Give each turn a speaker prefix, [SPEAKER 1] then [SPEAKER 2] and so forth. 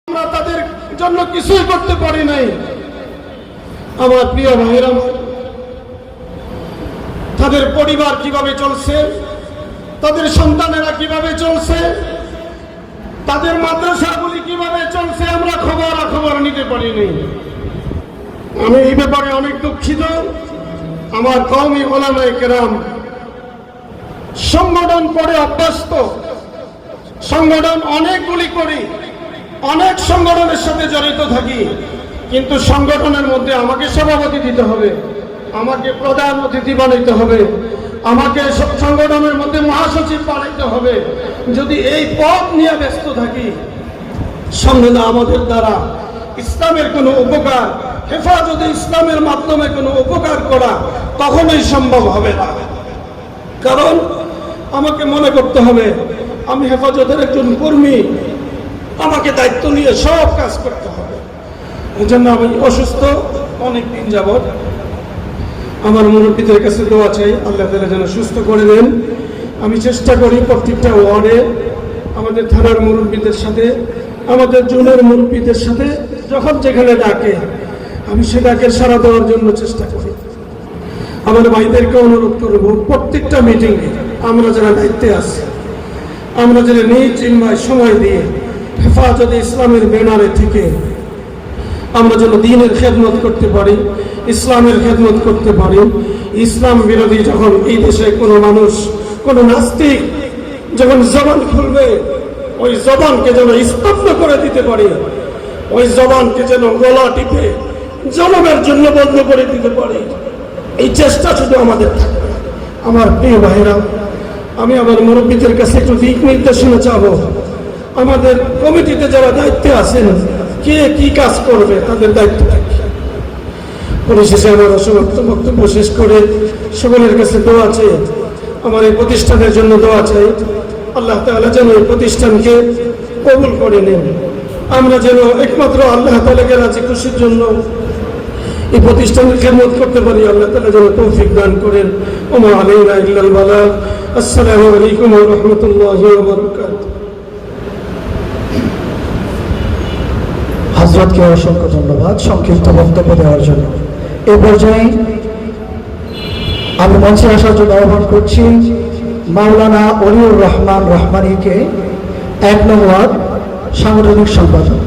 [SPEAKER 1] আমরা তাদের জন্য কিছুই করতে পারি নাই। আমার প্রিয় ভাইরা, তাদের পরিবার কিভাবে চলছে, তাদের সন্তানেরা কিভাবে চলছে, তাদের মাদ্রাসাগুলি কিভাবে চলছে, আমরা খবর নিতে পারি নাই। আমি এই ব্যাপারে অনেক দুঃখিত। আমার কওমি উলামায়ে কেরাম সংগঠন করে অভ্যস্ত, সংগঠন অনেকগুলি করি, অনেক সংগঠনের সাথে জড়িত থাকি, কিন্তু সংগঠনের মধ্যে আমাকে সভাপতি দিতে হবে, আমাকে প্রধান অতিথি বানাইতে হবে, আমাকে সংগঠনের মধ্যে মহাসচিব বানাইতে হবে। যদি এই পদ নিয়ে ব্যস্ত থাকি, সঙ্গে না আমাদের দ্বারা ইসলামের কোনো উপকার, হেফাজতে ইসলামের মাধ্যমে কোনো উপকার করা কখনোই সম্ভব হবে না। কারণ আমাকে মনে করতে হবে আমি হেফাজতের একজন কর্মী, আমাকে দায়িত্ব নিয়ে সব কাজ করতে হবে। এই জন্য আমি অসুস্থ অনেক দিন যাবৎ। আমার মুরব্বীদের কাছে দোয়া চাই, আল্লাহ তাআলা যেন সুস্থ করে দেন। আমি চেষ্টা করি প্রত্যেকটা ওয়ার্ডে আমাদের থানার মুরব্বীদের সাথে, আমাদের জোনের মুরব্বীদের সাথে যখন যেখানে ডাকে আমি সে ডাকে সাড়া দেওয়ার জন্য চেষ্টা করি। আমার ভাইদেরকে অনুরোধ করব, প্রত্যেকটা মিটিংয়ে আমরা যারা দায়িত্বে আছি, আমরা যারা নিজ জিম্মায় সময় দিয়ে হেফাজতে ইসলামের ব্যানারে থেকে আমরা যেন দ্বীনের খেদমত করতে পারি, ইসলামের খেদমত করতে পারি। ইসলাম বিরোধী যখন এই দেশে কোনো মানুষ, কোনো নাস্তিক যখন জবান খুলবে, ওই জবানকে যেন স্তব্ধ করে দিতে পারি, ওই জবানকে যেন গলা টিপে জনমের জন্য বন্ধ করে দিতে পারি, এই চেষ্টা শুধু আমাদের থাকবে। আমার প্রিয় ভাইরা, আমি আমার মুরব্বীদের কাছে একটু দিক নির্দেশনা চাবো। আমাদের কমিটিতে যারা দায়িত্বে আছেন, কে কি কাজ করবে তাদের দায়িত্ব থাকে। পরিশেষে আমার অসমাপ্ত বক্তব্য শেষ করে সকলের কাছে দোয়া চাই, আমার এই প্রতিষ্ঠানের জন্য দোয়া চাই। আল্লাহ তাআলা যেন এই প্রতিষ্ঠানকে কবুল করে নেন, আমরা যেন একমাত্র আল্লাহ তাআলাকে রাজি খুশির জন্য এই প্রতিষ্ঠানের খেদমত করতে পারি। আল্লাহ তাআলা যেন তৌফিক দান করেন। ওমা আলাইনা ইল্লাল বালাগ। আসসালামু আলাইকুম ওয়া রাহমাতুল্লাহি ওয়া বারাকাতুহু।
[SPEAKER 2] হযরতকে অসংখ্য ধন্যবাদ সংক্ষিপ্ত বক্তব্য দেওয়ার জন্য। এই পর্যায়ে আমি মঞ্চে আসার জন্য আহ্বান করছি মাওলানা ওলিউর রহমান রহমানীকে, 1 নং ওয়ার্ড সাংগঠনিক সম্পাদক।